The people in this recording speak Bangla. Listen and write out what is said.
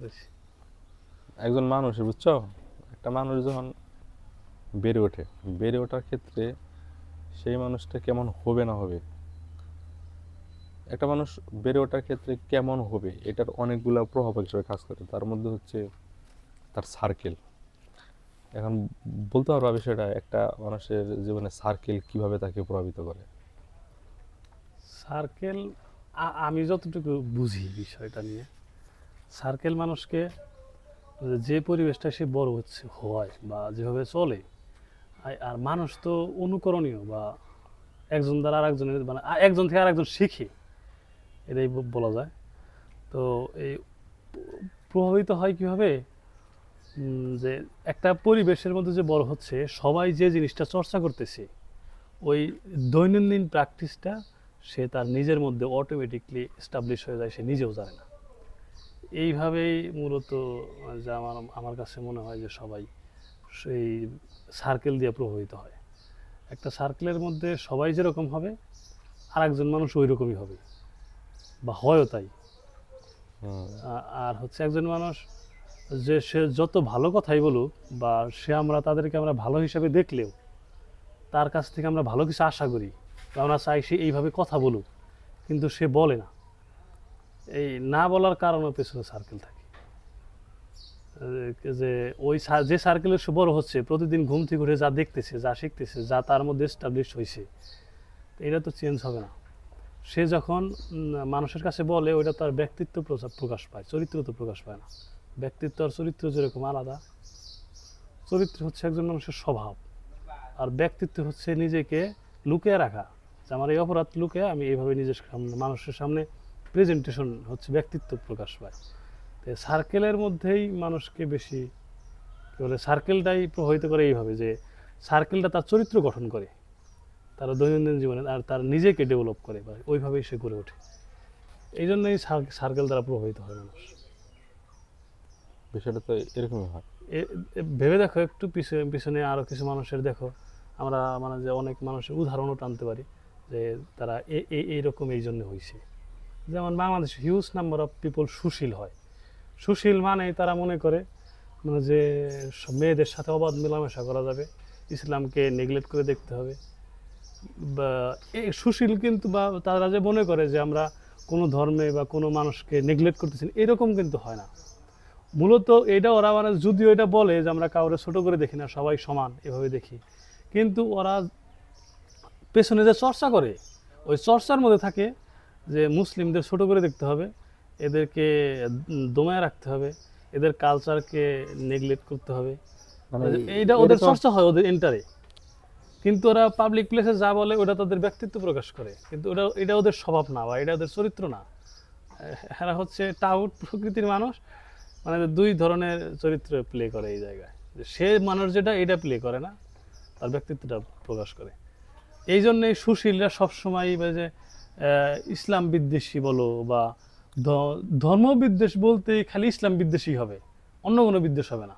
বুঝছি। একজন মানুষের, বুঝছো, একটা মানুষ যখন বেড়ে ওঠে, বেড়ে ওঠার ক্ষেত্রে সেই মানুষটা কেমন হবে না হবে, একটা মানুষ বেড়ে ওঠার ক্ষেত্রে কেমন হবে এটার অনেকগুলা প্রভাব হিসেবে কাজ করে। তার মধ্যে হচ্ছে তার সার্কেল। এখন বলতে পারবা বিষয়টা, একটা মানুষের জীবনে সার্কেল কিভাবে তাকে প্রভাবিত করে? সার্কেল, আমি যতটুকু বুঝি বিষয়টা নিয়ে, সার্কেল মানুষকে যে পরিবেশটা সে বড় হচ্ছে হয় বা যেভাবে চলে, আর মানুষ তো অনুকরণীয় বা একজন দ্বারা আরেকজনের মানে একজন থেকে আরেকজন শিখে, এটাই বলা যায়। তো এই প্রভাবিত হয় কীভাবে, যে একটা পরিবেশের মধ্যে যে বড় হচ্ছে, সবাই যে জিনিসটা চর্চা করতেছে, ওই দৈনন্দিন প্র্যাকটিসটা সে তার নিজের মধ্যে অটোমেটিকলি এস্টাবলিশ হয়ে যায়, সে নিজেও জানে না। এইভাবেই মূলত যে আমার আমার কাছে মনে হয় যে সবাই সেই সার্কেল দিয়ে প্রভাবিত হয়। একটা সার্কেলের মধ্যে সবাই যেরকম হবে, আরেকজন মানুষ ওই রকমই হবে বা হয়ও তাই। আর হচ্ছে একজন মানুষ যে সে যত ভালো কথাই বলুক বা তাদেরকে আমরা ভালো হিসাবে দেখলেও তার কাছ থেকে আমরা ভালো কিছু আশা করি, আমরা চাই সে এইভাবে কথা বলুক, কিন্তু সে বলে না। এই না বলার কারণের পেছনে সার্কেল থাকে। যে ওই যে সার্কেলের সে বড় হচ্ছে, প্রতিদিন ঘুম থেকে উঠে যা দেখতেছে, যা শিখতেছে, যা তার মধ্যে এস্টাবলিশ হয়েছে, এটা তো চেঞ্জ হবে না। সে যখন মানুষের কাছে বলে, ওইটা তার ব্যক্তিত্ব প্রকাশ পায়, চরিত্র তো প্রকাশ পায় না। ব্যক্তিত্ব আর চরিত্র যেরকম আলাদা, চরিত্র হচ্ছে একজন মানুষের স্বভাব, আর ব্যক্তিত্ব হচ্ছে নিজেকে লুকিয়ে রাখা, যে আমার এই অপরাধ লুকিয়ে আমি এইভাবে নিজের সামনে, মানুষের সামনে প্রেজেন্টেশন হচ্ছে ব্যক্তিত্ব প্রকাশ পায়। তো সার্কেলের মধ্যেই মানুষকে বেশি বলে, সার্কেলটাই প্রভাবিত করে এইভাবে যে সার্কেলটা তার চরিত্র গঠন করে, তার দৈনন্দিন জীবনে, আর তার নিজেকে ডেভেলপ করে, বা ওইভাবেই সে গড়ে ওঠে। এই জন্যই সার্কেল দ্বারা প্রভাবিত হয় মানুষ। বিষয়টা তো এরকমই হয়। ভেবে দেখো একটু পিছনে আরও কিছু মানুষের দেখো, আমরা মানে যে অনেক মানুষের উদাহরণও টানতে পারি যে তারা এইরকম এই জন্য হয়েছে। যেমন বাংলাদেশে হিউজ নাম্বার অফ পিপল সুশীল হয়। সুশীল মানে তারা মনে করে মানে যে মেয়েদের সাথে অবাধ মেলামেশা করা যাবে, ইসলামকে নেগলেক্ট করে দেখতে হবে, বা এই সুশীল কিন্তু, বা তারা যে মনে করে যে আমরা কোনো ধর্মে বা কোনো মানুষকে নেগলেক্ট করতেছি, এরকম কিন্তু হয় না। মূলত এটা ওরা মানে যদিও এটা বলে যে আমরা কাউরে ছোট করে দেখি না, সবাই সমান এভাবে দেখি, কিন্তু ওরা পেছনে যে চর্চা করে, ওই চর্চার মধ্যে থাকে যে মুসলিমদের ছোট করে দেখতে হবে, এদেরকে দমায় রাখতে হবে, এদের কালচারকে নেগলেক্ট করতে হবে, মানে এইটা ওদের এরকম চর্চা হয় ওদের এন্টারে। কিন্তু ওরা পাবলিক প্লেসে যা বলে ওটা তাদের ব্যক্তিত্ব প্রকাশ করে, কিন্তু এটা ওদের স্বভাব না, বা এটা ওদের চরিত্র না। এরা হচ্ছে টাউট প্রকৃতির মানুষ, মানে দুই ধরনের চরিত্র প্লে করে এই জায়গায়, যে সে মানুষ যেটা এটা প্লে করে না, তার ব্যক্তিত্বটা প্রকাশ করে। এই জন্যই সুশীলরা সবসময় যে ইসলাম বিদ্বেষী বলো বা ধর্ম বিদ্বেষ বলতে খালি ইসলাম বিদ্বেষী হবে, অন্য কোনো বিদ্বেষ হবে না।